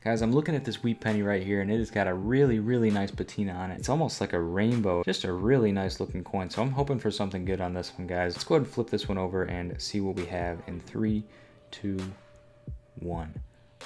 Guys, I'm looking at this wheat penny right here, and it has got a really nice patina on it. It's almost like a rainbow. Just a really nice looking coin. So I'm hoping for something good on this one, guys. Let's go ahead and flip this one over and see what we have in 3, 2, 1.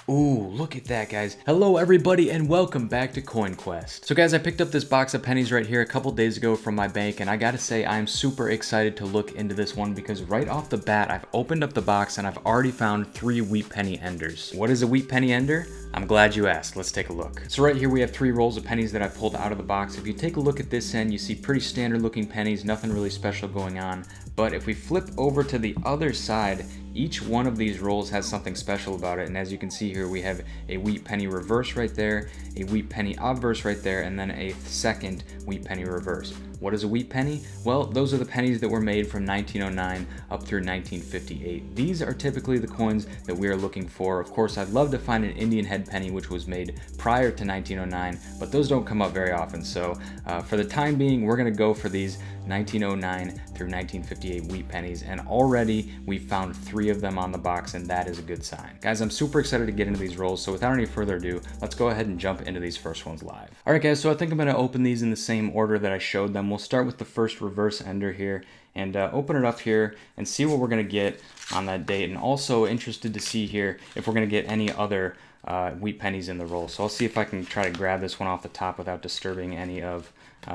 Ooh, look at that, guys. Hello everybody and welcome back to Coin Quest. So guys, I picked up this box of pennies right here a couple days ago from my bank, and I gotta say I'm super excited to look into this one because right off the bat I've opened up the box and I've already found 3 wheat penny enders. What is a wheat penny ender? I'm glad you asked. Let's take a look. So right here we have 3 rolls of pennies that I pulled out of the box. If you take a look at this end, you see pretty standard looking pennies, nothing really special going on. But if we flip over to the other side, each one of these rolls has something special about it. And as you can see here, we have a wheat penny reverse right there, a wheat penny obverse right there, and then a second wheat penny reverse. What is a wheat penny? Well, those are the pennies that were made from 1909 up through 1958. These are typically the coins that we are looking for. Of course, I'd love to find an Indian head penny which was made prior to 1909, but those don't come up very often. So for the time being, we're gonna go for these 1909 through 1958 wheat pennies, and already we've found 3 of them on the box, and that is a good sign. Guys, I'm super excited to get into these rolls, so without any further ado, let's go ahead and jump into these first ones live. Alright guys, so I think I'm gonna open these in the same order that I showed them. We'll start with the first reverse ender here and open it up here and see what we're gonna get on that date, and also interested to see here if we're gonna get any other wheat pennies in the roll. So I'll see if I can try to grab this one off the top without disturbing any of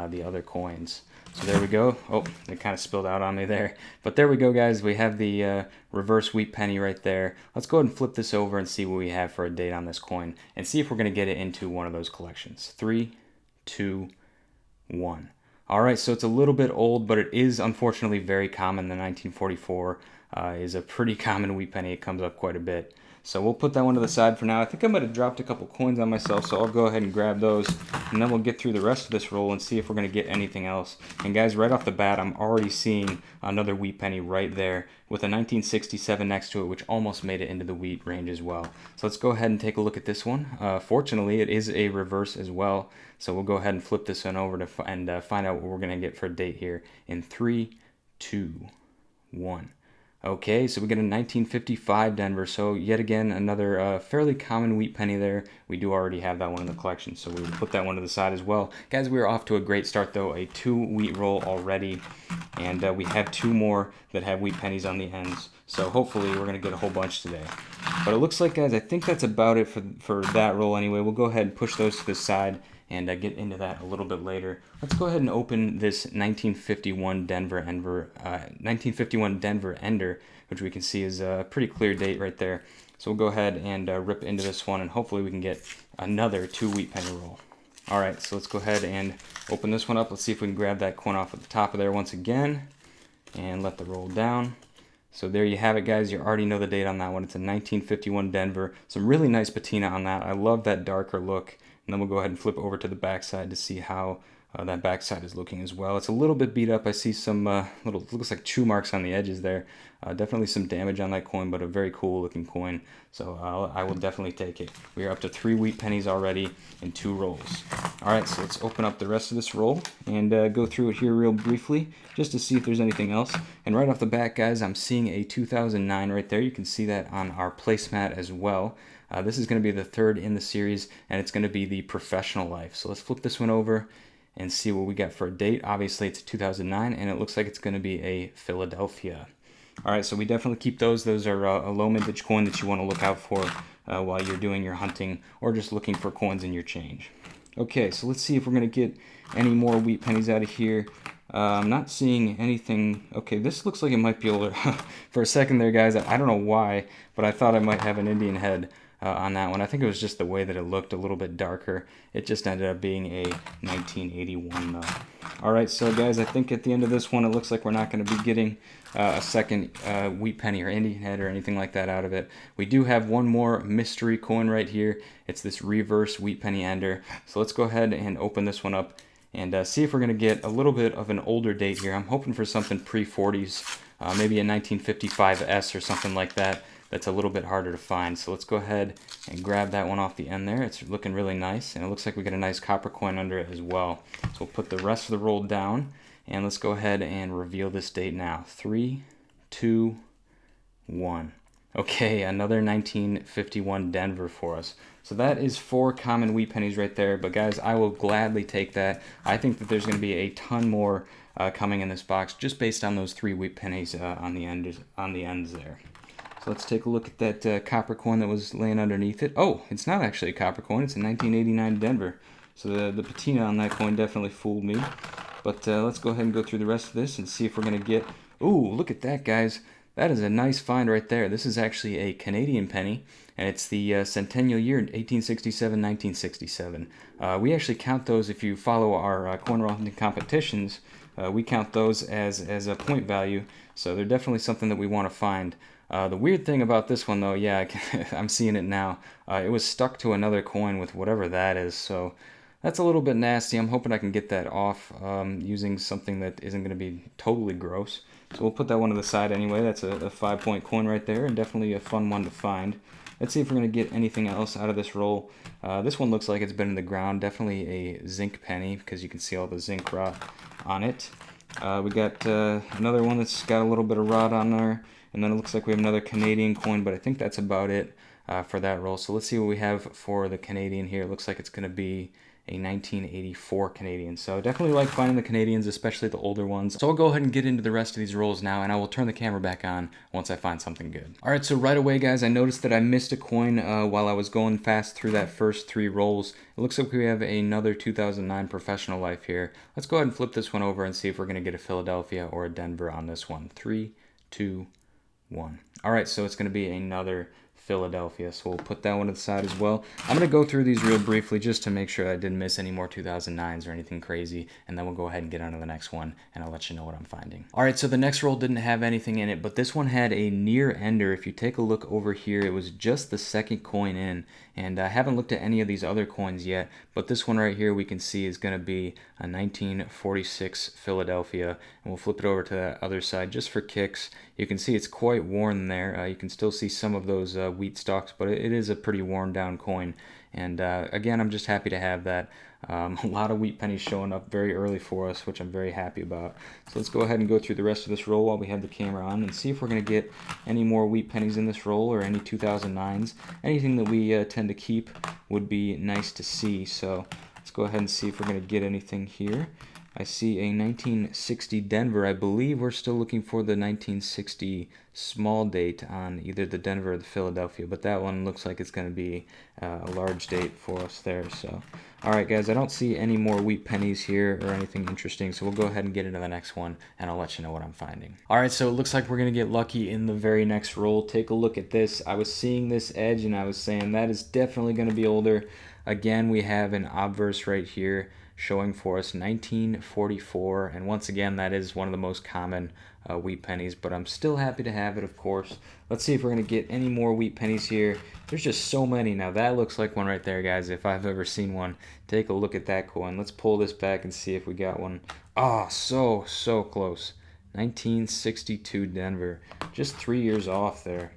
the other coins. So there we go. Oh, it kind of spilled out on me there. But there we go, guys. We have the reverse wheat penny right there. Let's go ahead and flip this over and see what we have for a date on this coin and see if we're going to get it into one of those collections. 3, 2, 1. All right, so it's a little bit old, but it is unfortunately very common. The 1944 is a pretty common wheat penny. It comes up quite a bit. So we'll put that one to the side for now. I think I might have dropped a couple coins on myself, so I'll go ahead and grab those, and then we'll get through the rest of this roll and see if we're going to get anything else. And guys, right off the bat, I'm already seeing another wheat penny right there with a 1967 next to it, which almost made it into the wheat range as well. So let's go ahead and take a look at this one. Fortunately, it is a reverse as well, so we'll go ahead and flip this one over and find out what we're going to get for a date here in 3, 2, 1. Okay, so we get a 1955 Denver, so yet again another fairly common wheat penny there. We do already have that one in the collection, so we will put that one to the side as well. Guys, we are off to a great start though, a 2 wheat roll already, and we have 2 more that have wheat pennies on the ends, so hopefully we're going to get a whole bunch today. But it looks like, guys, I think that's about it for that roll anyway. We'll go ahead and push those to the side and get into that a little bit later. Let's go ahead and open this 1951 Denver Ender, which we can see is a pretty clear date right there. So we'll go ahead and rip into this one, and hopefully we can get another 2 wheat penny roll. All right, so let's go ahead and open this one up. Let's see if we can grab that coin off at the top of there once again and let the roll down. So there you have it, guys. You already know the date on that one. It's a 1951 Denver. Some really nice patina on that. I love that darker look. And then we'll go ahead and flip over to the backside to see how that backside is looking as well. It's a little bit beat up. I see some looks like chew marks on the edges there. Definitely some damage on that coin, but a very cool looking coin. So I will definitely take it. We are up to 3 wheat pennies already in 2 rolls. All right, so let's open up the rest of this roll and go through it here real briefly just to see if there's anything else. And right off the bat, guys, I'm seeing a 2009 right there. You can see that on our placemat as well. This is going to be the 3rd in the series, and it's going to be the Professional Life. So let's flip this one over and see what we got for a date. Obviously, it's 2009, and it looks like it's going to be a Philadelphia. All right, so we definitely keep those. Those are a low mintage coin that you want to look out for while you're doing your hunting or just looking for coins in your change. Okay, so let's see if we're going to get any more wheat pennies out of here. I'm not seeing anything. Okay, this looks like it might be older. For a second there, guys, I don't know why, but I thought I might have an Indian head on that one. I think it was just the way that it looked a little bit darker. It just ended up being a 1981 though. Alright, so guys, I think at the end of this one it looks like we're not going to be getting a second wheat penny or Indian head or anything like that out of it. We do have one more mystery coin right here. It's this reverse wheat penny ender. So let's go ahead and open this one up and see if we're going to get a little bit of an older date here. I'm hoping for something pre-40s, maybe a 1955S or something like that. That's a little bit harder to find. So let's go ahead and grab that one off the end there. It's looking really nice, and it looks like we got a nice copper coin under it as well. So we'll put the rest of the roll down, and let's go ahead and reveal this date now. 3, 2, 1. Okay, another 1951 Denver for us. So that is 4 common wheat pennies right there. But guys, I will gladly take that. I think that there's going to be a ton more coming in this box just based on those 3 wheat pennies on the ends there. So let's take a look at that copper coin that was laying underneath it. Oh, it's not actually a copper coin. It's a 1989 Denver. So the patina on that coin definitely fooled me. But let's go ahead and go through the rest of this and see if we're going to get... Ooh, look at that, guys. That is a nice find right there. This is actually a Canadian penny, and it's the centennial year, 1867-1967. We actually count those, if you follow our coin rolling competitions, we count those as a point value, so they're definitely something that we want to find. The weird thing about this one, though, yeah, I'm seeing it now, it was stuck to another coin with whatever that is, so that's a little bit nasty. I'm hoping I can get that off using something that isn't going to be totally gross. So we'll put that one to the side anyway. That's a 5-point coin right there, and definitely a fun one to find. Let's see if we're going to get anything else out of this roll. This one looks like it's been in the ground. Definitely a zinc penny because you can see all the zinc rot on it. We got another one that's got a little bit of rot on there. And then it looks like we have another Canadian coin, but I think that's about it for that roll. So let's see what we have for the Canadian here. It looks like it's going to be a 1984 Canadian. So definitely like finding the Canadians, especially the older ones. So I'll go ahead and get into the rest of these rolls now, and I will turn the camera back on once I find something good. All right, so right away, guys, I noticed that I missed a coin while I was going fast through that first 3 rolls. It looks like we have another 2009 Professional Life here. Let's go ahead and flip this one over and see if we're going to get a Philadelphia or a Denver on this one. 3, 2, 1. All right, so it's going to be another Philadelphia, so we'll put that one to the side as well. I'm going to go through these real briefly just to make sure I didn't miss any more 2009s or anything crazy, and then we'll go ahead and get on to the next one, and I'll let you know what I'm finding. All right, so the next roll didn't have anything in it, but this one had a near ender. If you take a look over here, it was just the second coin in, and I haven't looked at any of these other coins yet, but this one right here we can see is going to be a 1946 Philadelphia, and we'll flip it over to the other side just for kicks. You can see it's quite worn there. You can still see some of those wheat stalks, but it is a pretty worn down coin. And again, I'm just happy to have that. A lot of wheat pennies showing up very early for us, which I'm very happy about. So let's go ahead and go through the rest of this roll while we have the camera on and see if we're going to get any more wheat pennies in this roll or any 2009s. Anything that we tend to keep would be nice to see. So let's go ahead and see if we're going to get anything here. I see a 1960 Denver. I believe we're still looking for the 1960 small date on either the Denver or the Philadelphia, but that one looks like it's going to be a large date for us there. So, all right, guys, I don't see any more wheat pennies here or anything interesting, so we'll go ahead and get into the next one, and I'll let you know what I'm finding. All right, so it looks like we're going to get lucky in the very next roll. Take a look at this. I was seeing this edge, and I was saying that is definitely going to be older. Again, we have an obverse right here showing for us 1944, and once again that is one of the most common wheat pennies, but I'm still happy to have it, of course. Let's see if we're going to get any more wheat pennies here. There's just so many. Now that looks like one right there, guys, if I've ever seen one. Take a look at that coin. Let's pull this back and see if we got one. Oh, so close. 1962 Denver, just 3 years off there.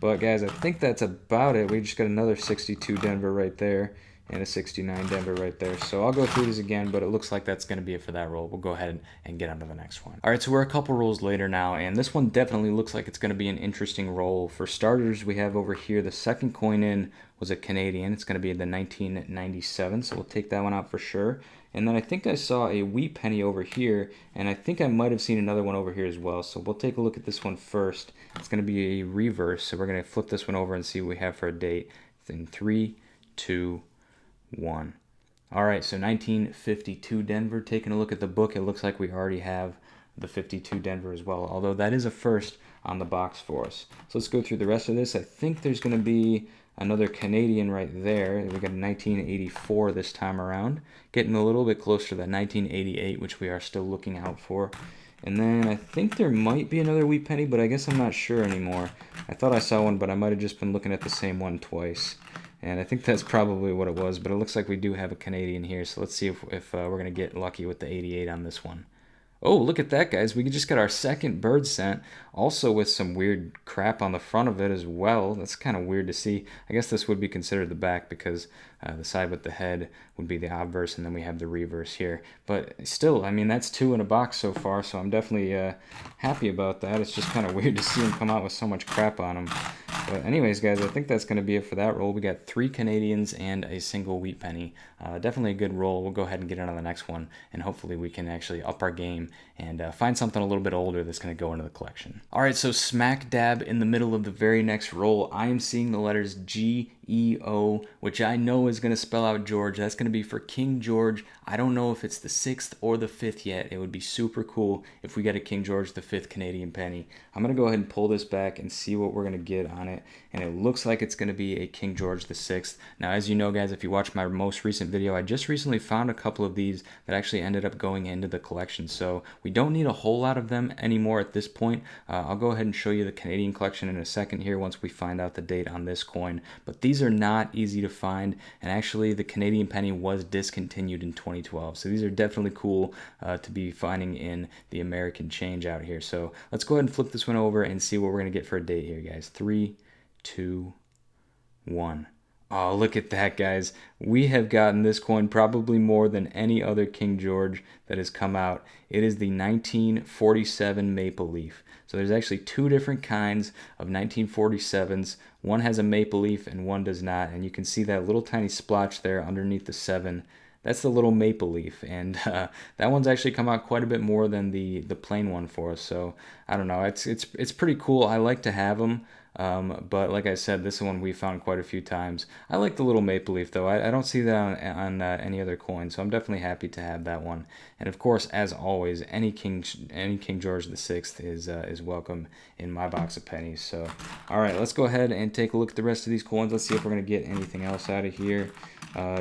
But guys, I think that's about it. We just got another 62 Denver right there and a 69 Denver right there. So I'll go through these again, but it looks like that's going to be it for that roll. We'll go ahead and get on to the next one. All right, so we're a couple rolls later now, and this one definitely looks like it's going to be an interesting roll. For starters, we have over here the second coin in was a Canadian. It's going to be the 1997, so we'll take that one out for sure. And then I think I saw a wheat penny over here, and I think I might have seen another one over here as well. So we'll take a look at this one first. It's going to be a reverse, so we're going to flip this one over and see what we have for a date. It's in 3, 2, 1. All right, so 1952 Denver. Taking a look at the book, it looks like we already have the 52 Denver as well, although that is a first on the box for us. So let's go through the rest of this. I think there's going to be another Canadian right there. We got a 1984 this time around, getting a little bit closer to that 1988, which we are still looking out for. And then I think there might be another wheat penny, but I guess I'm not sure anymore. I thought I saw one, but I might have just been looking at the same one twice. And I think that's probably what it was, but it looks like we do have a Canadian here. So let's see if we're going to get lucky with the 88 on this one. Oh, look at that, guys. We just got our second bird scent, also with some weird crap on the front of it as well. That's kind of weird to see. I guess this would be considered the back because the side with the head would be the obverse, and then we have the reverse here. But still, I mean, that's 2 in a box so far, so I'm definitely happy about that. It's just kind of weird to see them come out with so much crap on them. But anyways, guys, I think that's going to be it for that roll. We got 3 Canadians and a single wheat penny. Definitely a good roll. We'll go ahead and get on to the next one, and hopefully we can actually up our game and find something a little bit older that's going to go into the collection. All right, so smack dab in the middle of the very next roll, I am seeing the letters G-E-O, which I know is going to spell out George. That's going to be for King George. I don't know if it's the 6th or the 5th yet. It would be super cool if we get a King George the 5th Canadian penny. I'm going to go ahead and pull this back and see what we're going to get on it. And it looks like it's going to be a King George the 6th. Now, as you know, guys, if you watch my most recent video, I just recently found a couple of these that actually ended up going into the collection. So we don't need a whole lot of them anymore at this point. I'll go ahead and show you the Canadian collection in a second here once we find out the date on this coin. But these are not easy to find. And actually, the Canadian penny was discontinued in 2012. So these are definitely cool to be finding in the American change out here. So let's go ahead and flip this one over and see what we're going to get for a date here, guys. 3, 2, 1. Oh, look at that, guys. We have gotten this coin probably more than any other King George that has come out. It is the 1947 maple leaf. So there's actually 2 different kinds of 1947s. One has a maple leaf and one does not. And you can see that little tiny splotch there underneath the 7. That's the little maple leaf, and that one's actually come out quite a bit more than the plain one for us. So I don't know, it's pretty cool. I like to have them, but like I said, this one we found quite a few times. I like the little maple leaf though. I don't see that on any other coin, so I'm definitely happy to have that one. And of course, as always, any King George the 6th is welcome in my box of pennies. So all right, let's go ahead and take a look at the rest of these coins. Let's see if we're gonna get anything else out of here.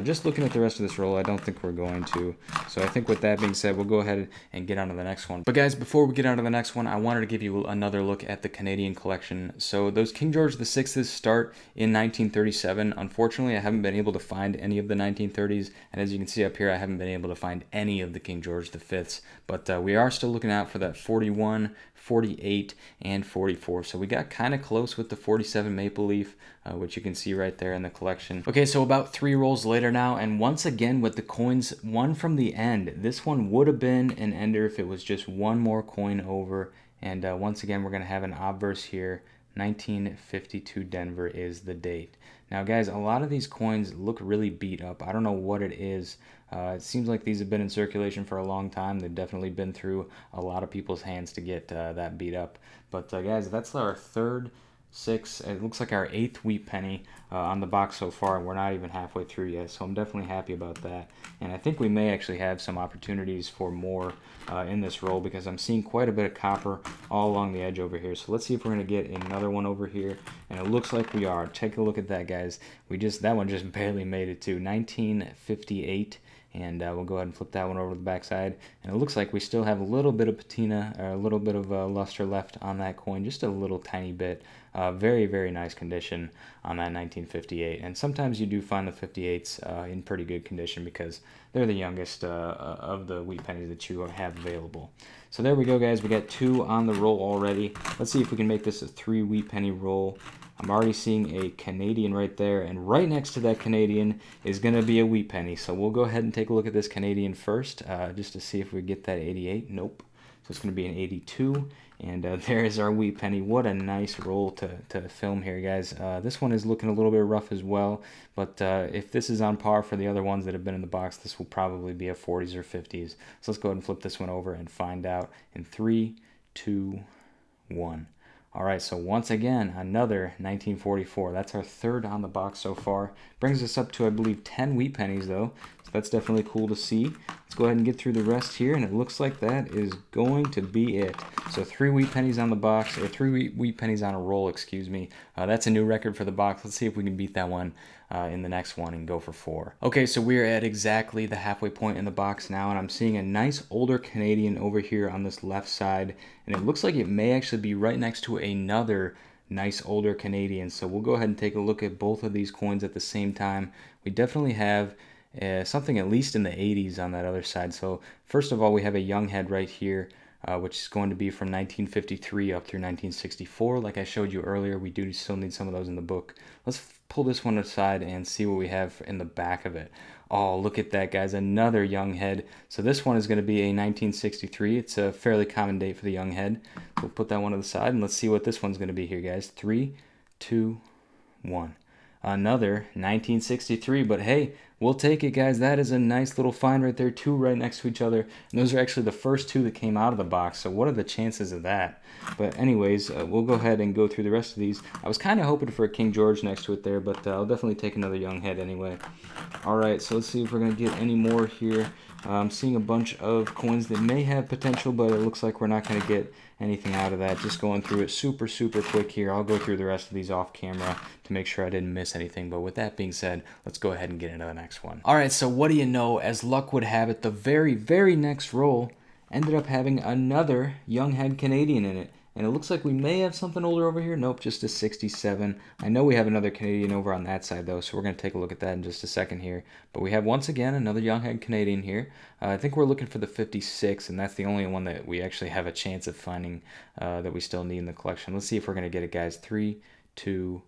Just looking at the rest of this roll, I don't think we're going to. So I think with that being said, we'll go ahead and get on to the next one. But guys, before we get on to the next one, I wanted to give you another look at the Canadian collection. So those King George the 6ths start in 1937. Unfortunately, I haven't been able to find any of the 1930s. And as you can see up here, I haven't been able to find any of the King George the 5ths. But we are still looking out for that 41, 48, and 44. So we got kind of close with the 47 maple leaf, which you can see right there in the collection. Okay, so about 3 rolls later now, and once again with the coins, one from the end. This one would have been an ender if it was just one more coin over. And once again, we're going to have an obverse here. 1952 Denver is the date. Now, guys, a lot of these coins look really beat up. I don't know what it is. It seems like these have been in circulation for a long time. They've definitely been through a lot of people's hands to get that beat up. But guys, that's our 3rd, 6th, it looks like our 8th wheat penny on the box so far, and we're not even halfway through yet, so I'm definitely happy about that. And I think we may actually have some opportunities for more in this roll, because I'm seeing quite a bit of copper all along the edge over here. So let's see if we're going to get another one over here, and it looks like we are. Take a look at that, guys. That one just barely made it to 1958. And we'll go ahead and flip that one over to the backside. And it looks like we still have a little bit of patina, or a little bit of luster left on that coin, just a little tiny bit. Very, very nice condition on that 1958. And sometimes you do find the 58s in pretty good condition, because they're the youngest of the wheat pennies that you have available. So there we go, guys. We got 2 on the roll already. Let's see if we can make this a 3 wheat penny roll. I'm already seeing a Canadian right there, and right next to that Canadian is going to be a wheat penny. So we'll go ahead and take a look at this Canadian first, just to see if we get that 88. Nope. So it's going to be an 82, and there is our wheat penny. What a nice roll to film here, guys. This one is looking a little bit rough as well, but if this is on par for the other ones that have been in the box, this will probably be a 40s or 50s. So let's go ahead and flip this one over and find out in 3, 2, 1. All right, so once again, another 1944. That's our 3rd on the box so far. Brings us up to, I believe, 10 wheat pennies, though. So that's definitely cool to see. Let's go ahead and get through the rest here, and it looks like that is going to be it. So 3 wheat pennies on the box, or 3 wheat pennies on a roll, excuse me. That's a new record for the box. Let's see if we can beat that one in the next one and go for 4. Okay, so we're at exactly the halfway point in the box now, and I'm seeing a nice older Canadian over here on this left side, and it looks like it may actually be right next to another nice older Canadian. So we'll go ahead and take a look at both of these coins at the same time. We definitely have something at least in the 80s on that other side. So first of all, we have a young head right here, which is going to be from 1953 up through 1964. Like I showed you earlier, we do still need some of those in the book. Let's pull this one aside and see what we have in the back of it. Oh, look at that, guys. Another young head. So this one is going to be a 1963. It's a fairly common date for the young head. We'll put that one to the side, and let's see what this one's going to be here, guys. 3, 2, 1. Another 1963, but hey, we'll take it, guys. That is a nice little find right there, 2 right next to each other. And those are actually the first 2 that came out of the box, so what are the chances of that? But anyways, we'll go ahead and go through the rest of these. I was kind of hoping for a King George next to it there, but I'll definitely take another young head anyway. Alright, so let's see if we're going to get any more here. I'm seeing a bunch of coins that may have potential, but it looks like we're not going to get anything out of that. Just going through it super quick here. I'll go through the rest of these off camera to make sure I didn't miss anything. But with that being said, let's go ahead and get into the next one. Alright, so what do you know, as luck would have it, the very next roll ended up having another young head Canadian in it. And it looks like we may have something older over here. Nope, just a 67. I know we have another Canadian over on that side, though, so we're going to take a look at that in just a second here. But we have, once again, another young head Canadian here. I think we're looking for the 56, and that's the only one that we actually have a chance of finding that we still need in the collection. Let's see if we're going to get it, guys. 3, 2,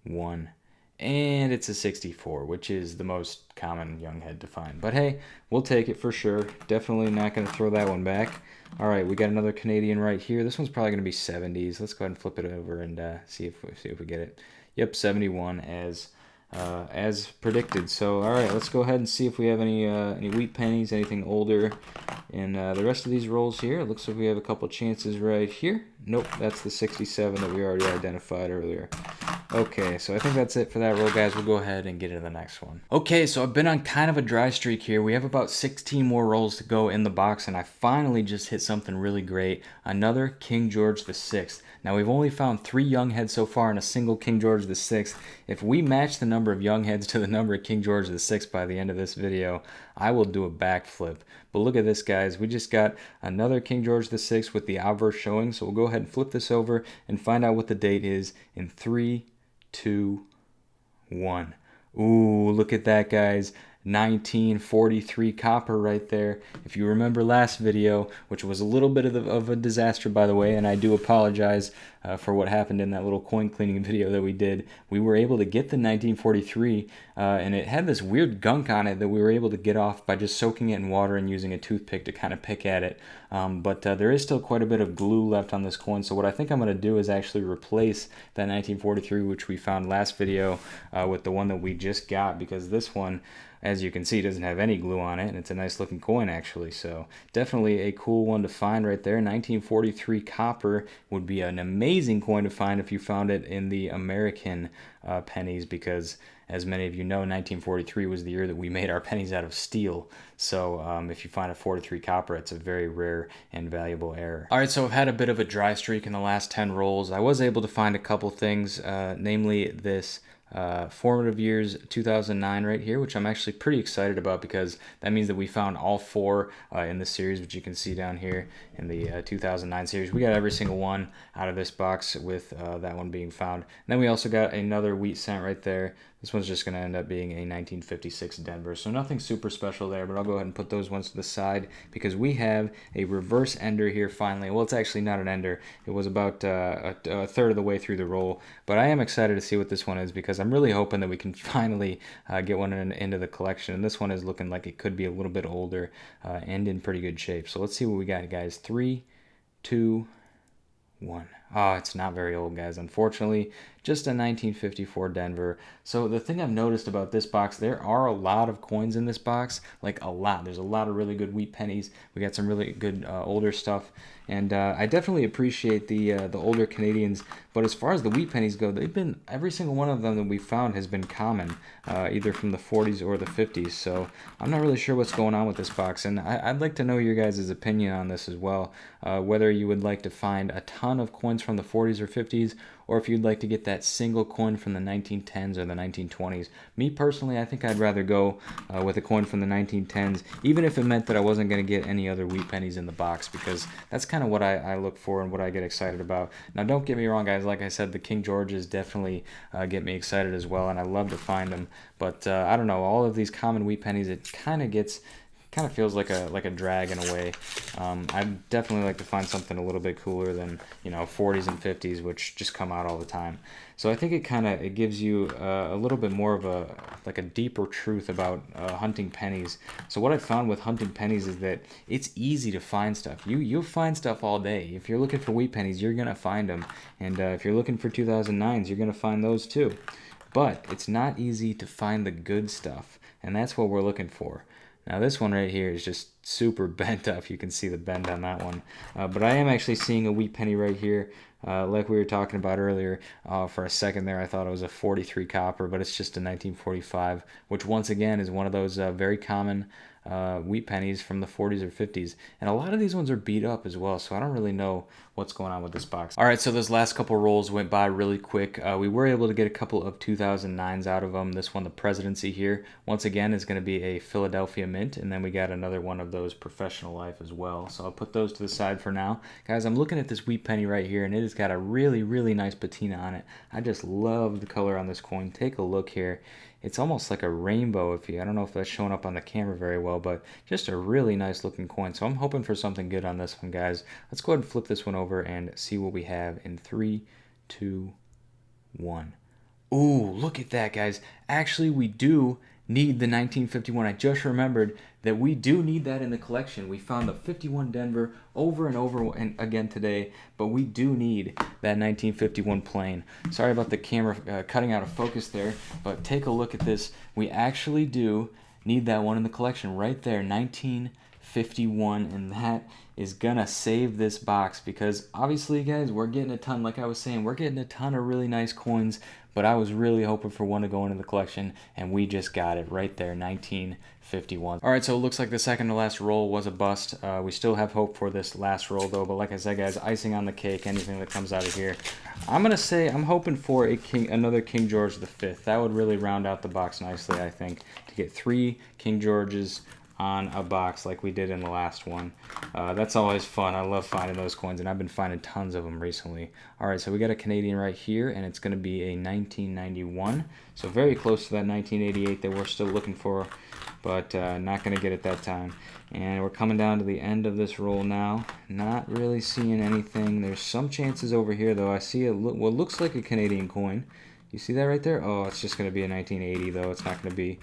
1. And it's a 64, which is the most common young head to find. But hey, we'll take it for sure. Definitely not going to throw that one back. All right, we got another Canadian right here. This one's probably going to be 70s. Let's go ahead and flip it over and see if we get it. Yep, 71 as predicted. So all right, let's go ahead and see if we have any wheat pennies, anything older in the rest of these rolls here. It looks like we have a couple chances right here. Nope, that's the 67 that we already identified earlier. Okay, so I think that's it for that roll, guys. We'll go ahead and get into the next one. Okay, so I've been on kind of a dry streak here. We have about 16 more rolls to go in the box, and I finally just hit something really great. Another King George VI. Now, we've only found 3 young heads so far in a single King George VI. If we match the number of young heads to the number of King George VI by the end of this video, I will do a backflip. But look at this, guys. We just got another King George VI with the obverse showing, so we'll go ahead and flip this over and find out what the date is in 3, 2, 1. Ooh, look at that, guys. 1943 copper right there. If you remember last video, which was a little bit of a disaster, by the way, and I do apologize for what happened in that little coin cleaning video that we did, we were able to get the 1943, and it had this weird gunk on it that we were able to get off by just soaking it in water and using a toothpick to kind of pick at it. But there is still quite a bit of glue left on this coin, so what I think I'm going to do is actually replace that 1943, which we found last video, with the one that we just got, because this one, as you can see, doesn't have any glue on it, and it's a nice looking coin actually, so definitely a cool one to find right there. 1943 copper would be an amazing coin to find if you found it in the American pennies, because as many of you know, 1943 was the year that we made our pennies out of steel. So if you find a 43 copper, it's a very rare and valuable error. All right, so I've had a bit of a dry streak in the last 10 rolls. I was able to find a couple things, namely this formative years 2009 right here, which I'm actually pretty excited about, because that means that we found all 4 in the series, which you can see down here in the 2009 series. We got every single one out of this box, with that one being found. And then we also got another wheat cent right there. This one's just going to end up being a 1956 Denver, so nothing super special there, but I'll go ahead and put those ones to the side, because we have a reverse ender here finally. Well, it's actually not an ender. It was about a third of the way through the roll, but I am excited to see what this one is, because I'm really hoping that we can finally get one into the collection. And this one is looking like it could be a little bit older and in pretty good shape. So let's see what we got, guys. 3, 2, 1. Oh, it's not very old, guys, unfortunately. Just a 1954 Denver. So the thing I've noticed about this box, there are a lot of coins in this box, like a lot. There's a lot of really good wheat pennies. We got some really good older stuff, and I definitely appreciate the older Canadians. But as far as the wheat pennies go, they've been, every single one of them that we found has been common, either from the 40s or the 50s. So I'm not really sure what's going on with this box, and I'd like to know your guys' opinion on this as well. Whether you would like to find a ton of coins from the 40s or 50s, or if you'd like to get that single coin from the 1910s or the 1920s. Me personally, I think I'd rather go with a coin from the 1910s, even if it meant that I wasn't going to get any other wheat pennies in the box, because that's kind of what I look for and what I get excited about. Now, don't get me wrong, guys. Like I said, the King Georges definitely get me excited as well, and I love to find them. But I don't know, all of these common wheat pennies, it kind of gets kind of feels like a drag in a way. I'd definitely like to find something a little bit cooler than, you know, 40s and 50s, which just come out all the time. So I think it gives you a little bit more of a deeper truth about hunting pennies. So what I found with hunting pennies is that it's easy to find stuff. You'll find stuff all day. If you're looking for wheat pennies, you're gonna find them, and if you're looking for 2009s, you're gonna find those too. But it's not easy to find the good stuff, and that's what we're looking for. Now this one right here is just super bent up. You can see the bend on that one. But I am actually seeing a wheat penny right here. Like we were talking about earlier, for a second there I thought it was a 43 copper, but it's just a 1945, which once again is one of those very common wheat pennies from the 40s or 50s. And a lot of these ones are beat up as well, so I don't really know what's going on with this box. All right, so those last couple rolls went by really quick. We were able to get a couple of 2009s out of them. This one, the Presidency here, once again is going to be a Philadelphia mint, and then we got another one of those Professional Life as well. So I'll put those to the side for now. Guys, I'm looking at this wheat penny right here, and it has got a really, really nice patina on it. I just love the color on this coin. Take a look here. It's almost like a rainbow. I don't know if that's showing up on the camera very well, but just a really nice looking coin. So I'm hoping for something good on this one, guys. Let's go ahead and flip this one over and see what we have in 3, 2, 1. Ooh, look at that, guys. Actually, we do need the 1951. I just remembered that we do need that in the collection. We found the 51 Denver over and over and again today, but we do need that 1951 plain. Sorry about the camera cutting out of focus there, but take a look at this. We actually do need that one in the collection right there, 1951, and that is gonna save this box, because obviously, guys, we're getting a ton, like I was saying, we're getting a ton of really nice coins, but I was really hoping for one to go into the collection, and we just got it right there, 1951. All right, so it looks like the second to last roll was a bust. We still have hope for this last roll, though, but like I said, guys, icing on the cake, anything that comes out of here. I'm gonna say I'm hoping for another King George V. That would really round out the box nicely, I think, to get 3 King Georges on a box like we did in the last one. That's always fun. I love finding those coins, and I've been finding tons of them recently. All right, so we got a Canadian right here, and it's going to be a 1991, so very close to that 1988 that we're still looking for, but not going to get it that time. And we're coming down to the end of this roll now. Not really seeing anything. There's some chances over here, though. I see what looks like a Canadian coin. You see that right there? Oh, it's just going to be a 1980, though. It's not going to be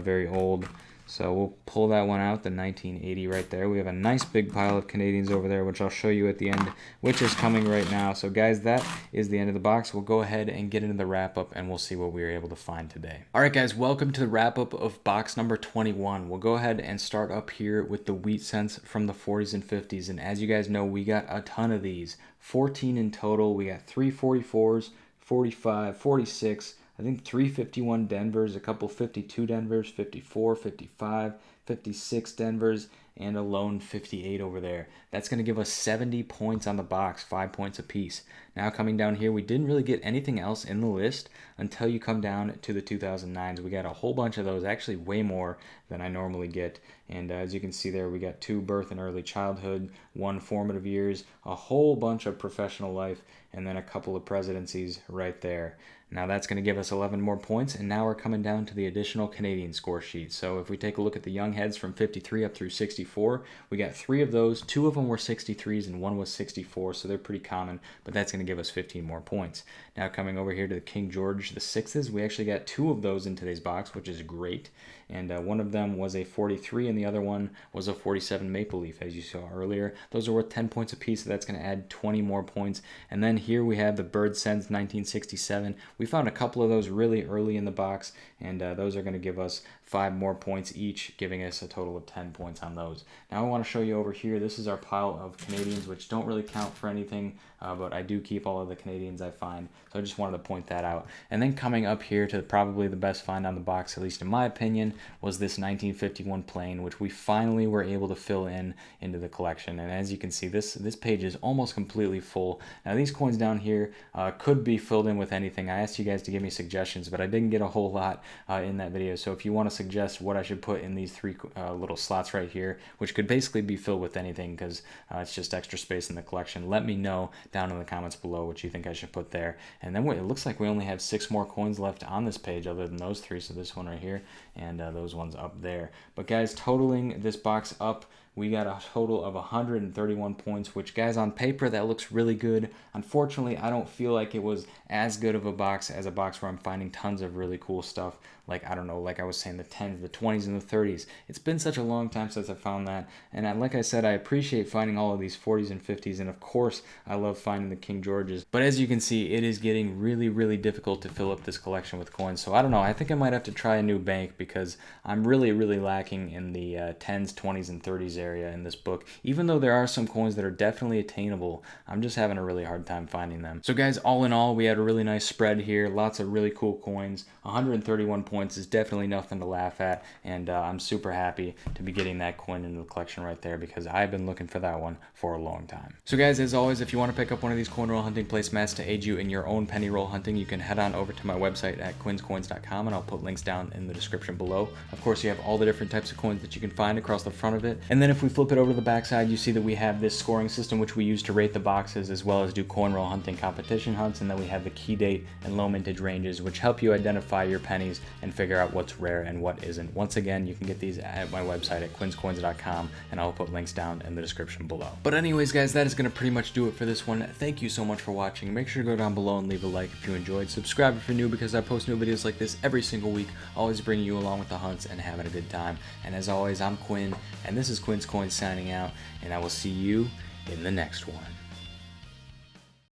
very old. So we'll pull that one out, the 1980 right there. We have a nice big pile of Canadians over there, which I'll show you at the end, which is coming right now. So guys, that is the end of the box. We'll go ahead and get into the wrap-up, and we'll see what we were able to find today. All right, guys, welcome to the wrap-up of box number 21. We'll go ahead and start up here with the wheat cents from the 40s and 50s. And as you guys know, we got a ton of these, 14 in total. We got 3 44s, 45, 46, I think 351 Denvers, a couple 52 Denvers, 54, 55, 56 Denvers, and a lone 58 over there. That's going to give us 70 points on the box, 5 points apiece. Now coming down here, we didn't really get anything else in the list until you come down to the 2009s. We got a whole bunch of those, actually way more than I normally get. And as you can see there, we got 2 birth and early childhood, 1 formative years, a whole bunch of professional life, and then a couple of presidencies right there. Now that's going to give us 11 more points, and now we're coming down to the additional Canadian score sheet. So if we take a look at the young heads from 53 up through 64, we got 3 of those. 2 of them were 63s and 1 was 64, so they're pretty common, but that's going to give us 15 more points. Now coming over here to the King George the 6s, we actually got 2 of those in today's box, which is great. And one of them was a 43, and the other one was a 47 Maple Leaf, as you saw earlier. Those are worth 10 points apiece, so that's going to add 20 more points. And then here we have the Bird Sense 1967. We found a couple of those really early in the box, and those are going to give us 5 more points each, giving us a total of 10 points on those. Now I want to show you over here, this is our pile of Canadians, which don't really count for anything, but I do keep all of the Canadians I find, so I just wanted to point that out. And then coming up here to probably the best find on the box, at least in my opinion, was this 1951 plain, which we finally were able to fill into the collection. And as you can see, this page is almost completely full. Now these coins down here could be filled in with anything. I asked you guys to give me suggestions, but I didn't get a whole lot in that video. So if you want to suggest what I should put in these 3 3 little slots right here, which could basically be filled with anything because it's just extra space in the collection. Let me know down in the comments below what you think I should put there. And then it looks like we only have 6 more coins left on this page other than those 3, so this one right here and those ones up there. But guys, totaling this box up, we got a total of 131 points, which, guys, on paper, that looks really good. Unfortunately, I don't feel like it was as good of a box as a box where I'm finding tons of really cool stuff. Like, I don't know, like I was saying, the 10s, the 20s, and the 30s. It's been such a long time since I found that. And like I said, I appreciate finding all of these 40s and 50s. And, of course, I love finding the King Georges. But as you can see, it is getting really, really difficult to fill up this collection with coins. So, I don't know. I think I might have to try a new bank because I'm really, really lacking in the 10s, 20s, and 30s area in this book. Even though there are some coins that are definitely attainable, I'm just having a really hard time finding them. So, guys, all in all, we had a really nice spread here. Lots of really cool coins. 131 points is definitely nothing to laugh at, and I'm super happy to be getting that coin into the collection right there because I've been looking for that one for a long time. So guys, as always, if you want to pick up one of these coin roll hunting placemats to aid you in your own penny roll hunting, you can head on over to my website at quinscoins.com, and I'll put links down in the description below. Of course, you have all the different types of coins that you can find across the front of it, and then if we flip it over to the back side, you see that we have this scoring system which we use to rate the boxes as well as do coin roll hunting competition hunts, and then we have the key date and low mintage ranges which help you identify your pennies and figure out what's rare and what isn't. Once again, you can get these at my website at quinscoins.com, and I'll put links down in the description below. But anyways, guys, that is going to pretty much do it for this one. Thank you so much for watching. Make sure to go down below and leave a like if you enjoyed. Subscribe if you're new because I post new videos like this every single week, always bringing you along with the hunts and having a good time. And as always, I'm Quinn, and this is Quin's Coins signing out, and I will see you in the next one.